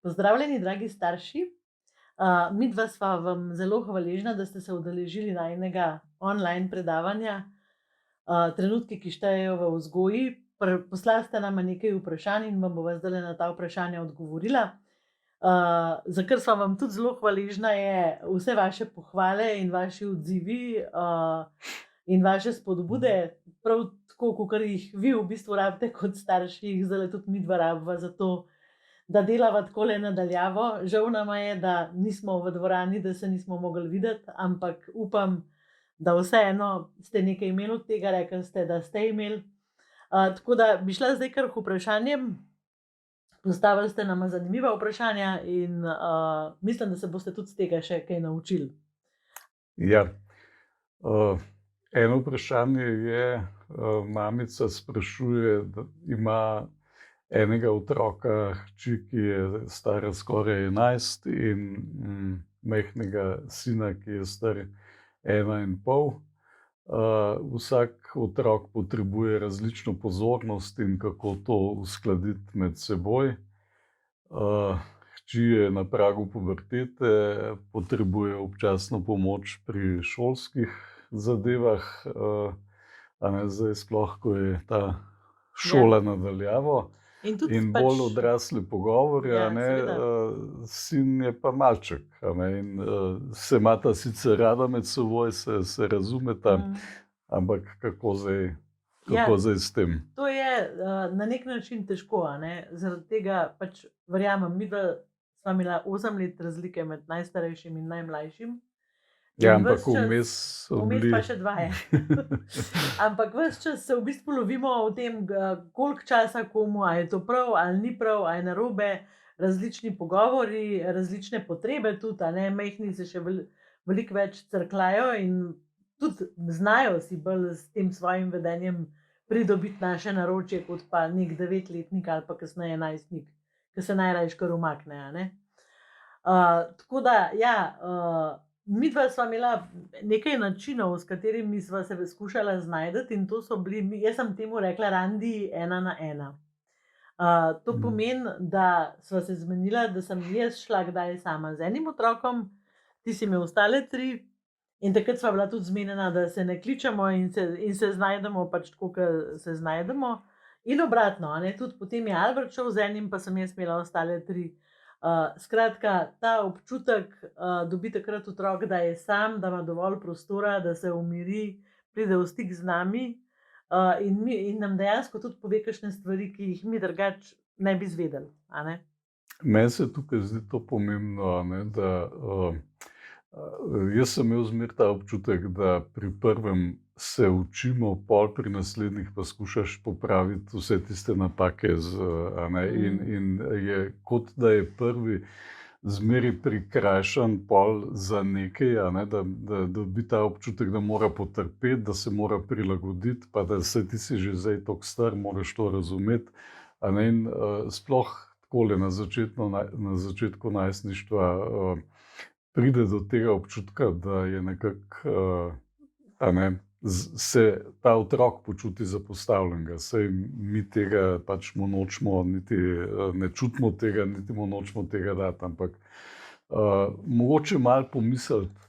Pozdravljeni, dragi starši. Midva sva vam zelo hvaležna, da ste se udeležili najinega online predavanja Trenutki, ki štejejo v vzgoji. Poslali ste nama nekaj vprašanj in vam bova zdajle na ta vprašanja odgovorila. Za kar sva vam tudi zelo hvaležna, je vse vaše pohvale in vaši odzivi in vaše spodbude, prav tako, kakor jih vi v bistvu rabite kot starši, jih zdajle tudi midva rabiva za to, da delava takole nadaljavo. Žal nama je, da nismo v dvorani, da se nismo mogli videti, ampak upam, da vseeno ste nekaj imeli od tega, rekli ste, da ste imeli. Tako da bi šla zdaj kar k vprašanjem. Postavili ste nama zanimiva vprašanja in mislim, da se boste tudi z tega še kaj naučili. Ja, eno vprašanje je, mamica sprašuje, da ima enega otroka, hči, ki je stara skoraj 11 in majhnega sina, ki je star 1,5. Vsak otrok potrebuje različno pozornost in kako to uskladiti med seboj. Hči je na pragu pubertete, potrebuje občasno pomoč pri šolskih zadevah, zdaj sploh, ko je ta šola nadaljavo. In bolj odrasli pogovori, sin je pa malček, in se imata sicer rada med seboj, se razumeta, ampak kako zdaj s tem? To je na nek način težko, zaradi tega pač verjamem, midva sva imela 8 let razlike med najstarejšim in najmlajšim. Ja, ampak vmes so Vmes bili. pa še 2 je. Ampak ves čas se v bistvu lovimo o tem, koliko časa komu, a je to prav ali ni prav, a je narobe, različni pogovori, različne potrebe tudi, majhni se še veliko več crkljajo in tudi znajo si bolj s tem svojim vedenjem pridobiti naše naročje, kot pa nek 9-letnik ali pa kasneje najstnik, ki se najrajši kar umakne, Tako da, ja, midva sva imela nekaj načinov, s katerimi sva se skušala znajti, in to so bili, jaz sem temu rekla randi 1 na 1. To pomeni, da sva se zmenila, da sem jaz šla kdaj sama z enim otrokom, ti si imel ostale 3, in takrat sva bila tudi zmenjena, da se ne kličemo in se znajdemo pač tako, kot se znajdemo. In obratno, tudi potem je Albert šel z enim, pa sem jaz imela ostale 3. Skratka, ta občutek dobi takrat otrok, da je sam, da ima dovolj prostora, da se umiri, pride v stik z nami in nam dejansko tudi pove kakšne stvari, ki jih mi drugače ne bi izvedeli, Meni se tukaj zdi to pomembno, da jaz sem imel zmeraj ta občutek, da pri prvem se učimo, pol pri naslednjih pa skušaš popraviti vse tiste napake, in je kot da je prvi zmeraj prikrajšan pol za nekaj, da dobi ta občutek, da mora potrpeti, da se mora prilagoditi, pa da ti si že zdaj toliko star, moraš to razumeti, in sploh takole na začetku najstništva pride do tega občutka, da je nekako, se ta otrok počuti zapostavljenega. Saj mi tega pač mu nočemo, niti ne čutimo tega, niti mu nočemo tega dati, ampak mogoče malo pomisliti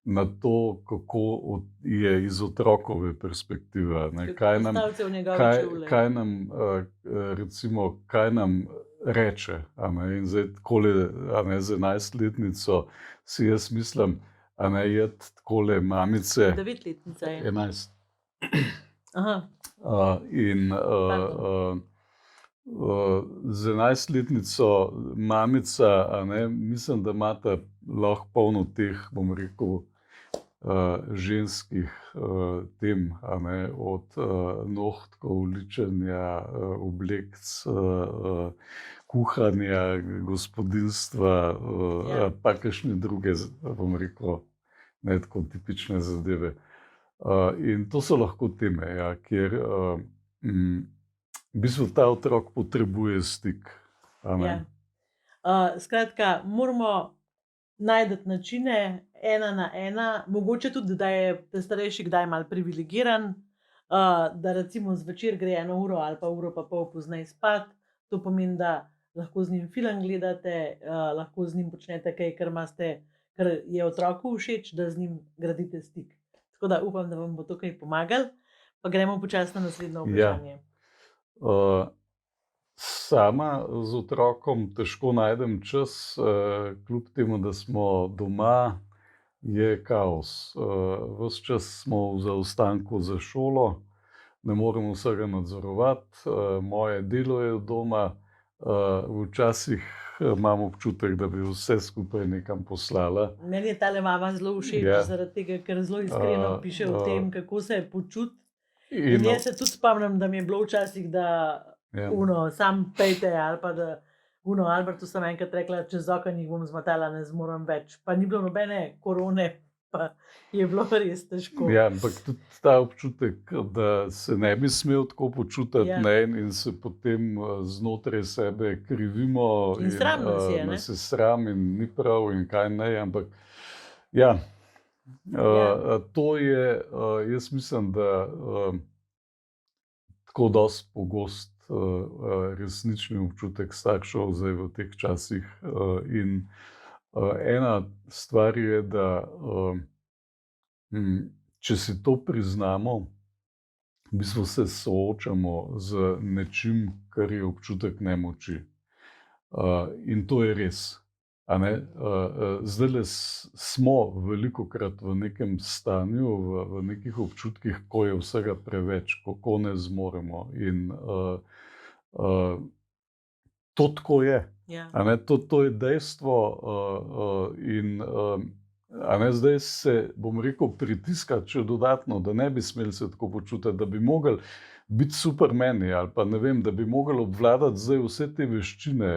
na to, kako je iz otrokove perspektive, kaj nam recimo, kaj nam reče, in zdaj takole, z 11-letnico si jaz mislim, je takole mamice. 9-letnica je. 11. Aha. In z 11-letnico mamica, mislim, da imata lahko polno teh, bom rekel, ženskih tem, od nohtkov, ličenja, oblekc, kuhanja, gospodinjstva, pa kakšne druge, bom rekel, ne tako tipične zadeve. In to so lahko teme, kjer v bistvu ta otrok potrebuje stik. Skratka, moramo najti načine 1 na 1, mogoče tudi, da je starejši kdaj malo privilegiran, da recimo zvečer gre 1 uro ali pa uro pa pol pozneje spat. To pomeni, da lahko z njim film gledate, lahko z njim počnete kaj, kar je otroku všeč, da z njim gradite stik. Tako da upam, da vam bo to kaj pomagalo. Pa gremo počasi na naslednje Ja. vprašanje. Sama z otrokom težko najdem čas, kljub temu, da smo doma, je kaos. Ves čas smo v zaostanku za šolo, ne moremo vsega nadzorovati, moje delo je od doma, včasih imam občutek, da bi vse skupaj nekam poslala. Meni je tale mama zelo všeč, Ja. zaradi tega, ker zelo iskreno Uh, piše o uh, tem, kako se počuti. In In jaz se tudi spomnim, da mi je bilo včasih, da ja. sam pejte, ali pa da Albertu sem enkrat rekla, čez okno jih bom zmotala, ne zmorem več. Pa ni bilo nobene korone, pa je bilo res težko. Ja, ampak tudi ta občutek, da se ne bi smel tako počutiti, Ja. ne, in se potem znotraj sebe krivimo In sram nas je, ne? nas je sram in ni prav in kaj ne, ampak ja, Ja. to je, jaz mislim, da tako dosti pogost resnični občutek staršev zdaj v teh časih. In ena stvar je, da če si to priznamo, v bistvu se soočamo z nečim, kar je občutek nemoči. In to je res. A ne? Zdajle smo velikokrat v nekem stanju, v nekih občutkih, ko je vsega preveč, ko ne zmoremo. In to tako je. Ja. A ne, to je dejstvo, in a ne, zdaj se, bom rekel, pritiska še dodatno, da ne bi smeli se tako počutiti, da bi mogli biti supermeni ali pa ne vem, da bi mogli obvladati zdaj vse te veščine,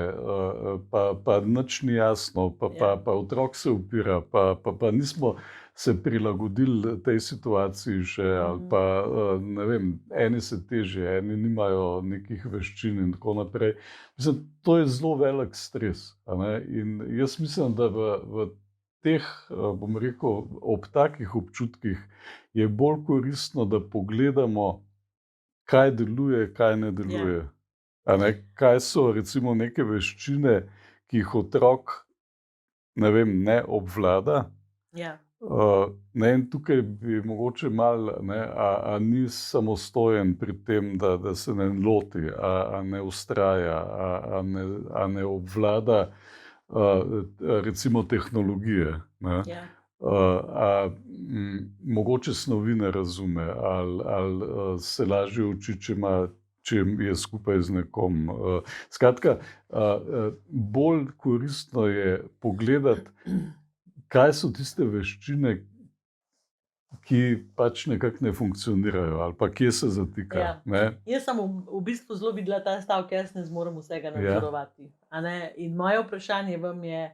pa nič ni jasno, Ja. pa otrok se upira, pa nismo se prilagodili tej situaciji še, ali pa ne vem, eni se težje, eni nimajo nekih veščin in tako naprej. Mislim, to je zelo velik stres, a ne, in jaz mislim, da v teh, bom rekel, ob takih občutkih je bolj koristno, da pogledamo, kaj deluje, kaj ne deluje. A ne, kaj so recimo neke veščine, ki jih otrok, ne vem, ne obvlada. Ja. Ne, in tukaj bi mogoče malo, ne, a ni samostojen pri tem, da se ne loti, a ne vztraja, a ne obvlada recimo tehnologije, ne. Ja. Mogoče snovi ne razume, ali se lažje uči, če je skupaj z nekom. Skratka, bolj koristno je pogledati, kaj so tiste veščine, ki pač nekako ne funkcionirajo, ali pa kje se zatika. Ja. Ne? Jaz sem v bistvu zelo videla ta stavek, jaz ne zmorem vsega nadzorovati. A ne? In moje vprašanje vam je,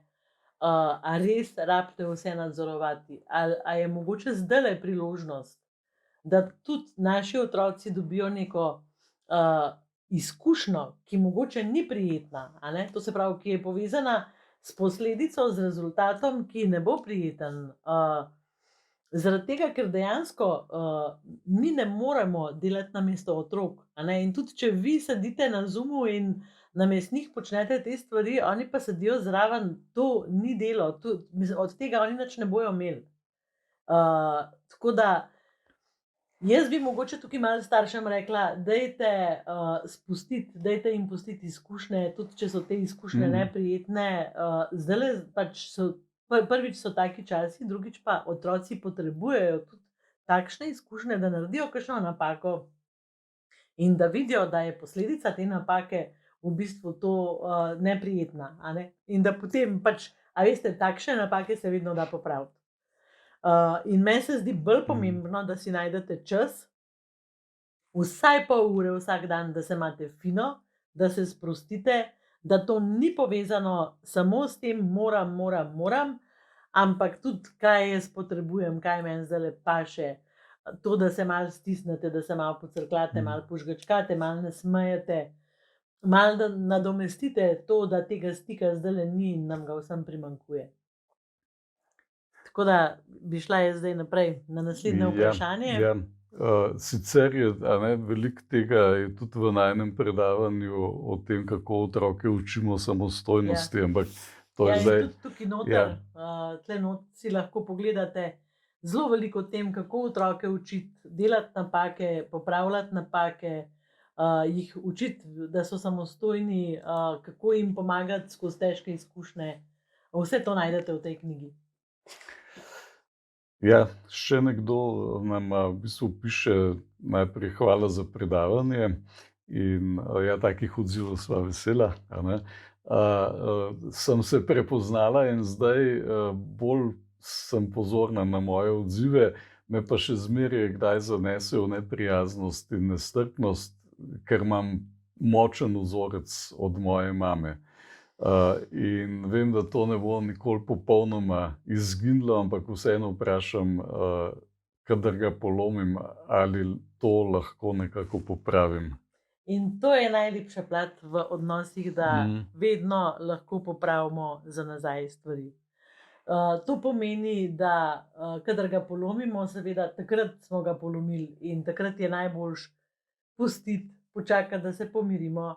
a res rabite vse nadzorovati? A je mogoče zdajle priložnost, da tudi naši otroci dobijo neko izkušnjo, ki mogoče ni prijetna, a ne? To se pravi, ki je povezana s posledico, z rezultatom, ki ne bo prijeten. Zaradi tega, ker dejansko mi ne moremo delati namesto otrok. A ne? In tudi, če vi sedite na Zoomu in namesto njih počnete te stvari, oni pa sedijo zraven, to ni delo, od tega oni nič ne bojo imeli. Tako da jaz bi mogoče tukaj malo staršem rekla, dajte spustiti, dajte jim pustiti izkušnje, tudi če so te izkušnje neprijetne. Zdajle pač prvič so taki časi, drugič pa otroci potrebujejo tudi takšne izkušnje, da naredijo kakšno napako in da vidijo, da je posledica te napake v bistvu to neprijetna. A ne? In da potem pač, a veste, takšne napake se vedno da popraviti. In meni se zdi bolj pomembno, da si najdete čas, vsaj pol ure vsak dan, da se imate fino, da se sprostite, da to ni povezano samo s tem moram, ampak tudi, kaj jaz potrebujem, kaj meni zdajle paše. To, da se malo stisnete, da se malo pocrkljate, malo požgečkate, malo nasmejete, malo da nadomestite to, da tega stika zdajle ni in nam ga vsem primanjkuje. Tako da bi šla jaz zdaj naprej na naslednje vprašanje. Ja. Sicer je veliko tega je tudi v najnem predavanju o tem, kako otroke učimo samostojnosti, ampak to je Ja, in zdaj. tudi tukaj noter, Ja. tle not si lahko pogledate zelo veliko o tem, kako otroke učiti delati napake, popravljati napake, jih učiti, da so samostojni, kako jim pomagati skozi težke izkušnje. Vse to najdete v tej knjigi. Ja, še nekdo nam v bistvu piše najprej hvala za predavanje in ja, takih odzivov sva vesela, a ne. Sem se prepoznala in zdaj bolj sem pozorna na moje odzive, me pa še zmeraj kdaj zanesejo v neprijaznost in nestrpnost, ker imam močen vzorec od moje mame. In vem, da to ne bo nikoli popolnoma izginilo, ampak vseeno vprašam, kadar ga polomim, ali to lahko nekako popravim. In to je najlepša plat v odnosih, da vedno lahko popravimo za nazaj stvari. To pomeni, da kadar ga polomimo, seveda takrat smo ga polomili in takrat je najboljše pustiti, počakati, da se pomirimo,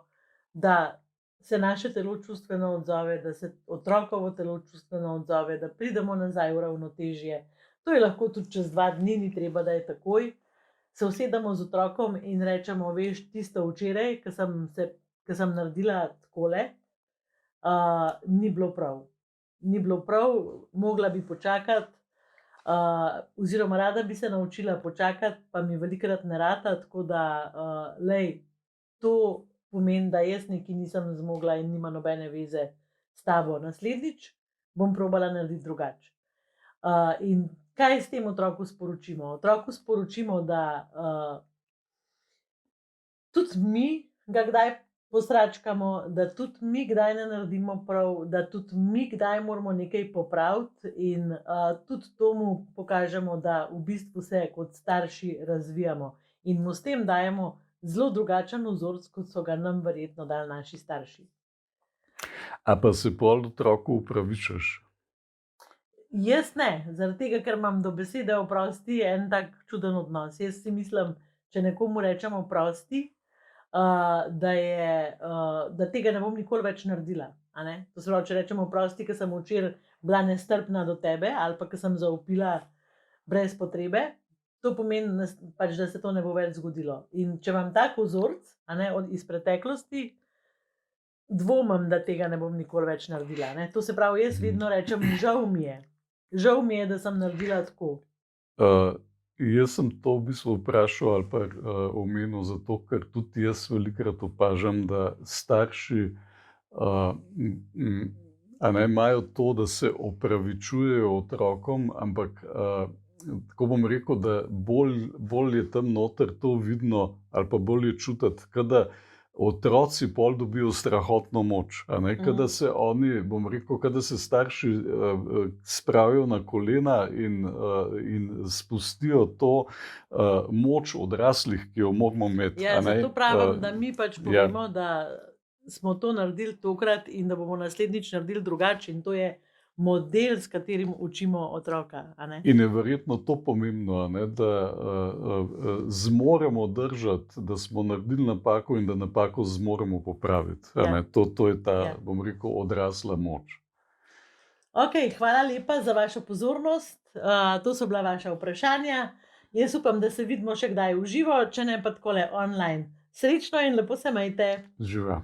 da se naše telo čustveno odzove, da se otrokovo telo čustveno odzove, da pridemo nazaj v ravnotežje. To je lahko tudi čez 2 dni, ni treba, da je takoj. Se usedemo z otrokom in rečemo, veš, tisto včeraj, ko sem naredila takole, ni bilo prav. Ni bilo prav, mogla bi počakati, oziroma rada bi se naučila počakati, pa mi velikokrat ne rata, tako da, to pomeni, da jaz nekaj nisem zmogla in nima nobene veze s tabo. Naslednjič bom probala narediti drugače. In kaj s tem otroku sporočimo? Otroku sporočimo, da tudi mi ga kdaj posračkamo, da tudi mi kdaj ne naredimo prav, da tudi mi kdaj moramo nekaj popraviti in tudi to mu pokažemo, da v bistvu se kot starši razvijamo in mu s tem dajemo zelo drugačen vzorec, kot so ga nam verjetno dali naši starši. A pa se pol otroku opravičaš? Jaz ne, zaradi tega, ker imam do besede oprosti en tak čuden odnos. Jaz si mislim, če nekomu rečem oprosti, da tega ne bom nikoli več naredila. A ne? To se pravi, če rečem oprosti, ker sem včeraj bila nestrpna do tebe ali pa ker sem zavpila brez potrebe, to pomeni pač, da se to ne bo več zgodilo. In če imam tak vzorec, iz preteklosti, dvomim, da tega ne bom nikoli več naredila. Ne? To se pravi, jaz vedno rečem, žal mi je. Žal mi je, da sem naredila tako. Jaz sem to v bistvu vprašal ali pa omenil zato, ker tudi jaz velikokrat opažam, da starši imajo to, da se opravičujejo otrokom, ampak tako bom rekel, da bolj je tam noter to vidno ali pa bolj je čutiti, kada otroci pol dobijo strahotno moč, kada se oni, bom rekel, kada se starši spravijo na kolena in spustijo to moč odraslih, ki jo moramo imeti. Ja, zato pravim, da mi pač povemo, da smo to naredili tokrat in da bomo naslednjič naredili drugače in to je model, s katerim učimo otroka. In je verjetno to pomembno, da zmoremo držati, da smo naredili napako in da napako zmoremo popraviti. To je ta, bom rekel, odrasla moč. Ok, hvala lepa za vašo pozornost. To so bila vaša vprašanja. Jaz upam, da se vidimo še kdaj v živo, če ne pa takole online. Srečno in lepo se majte. Živa.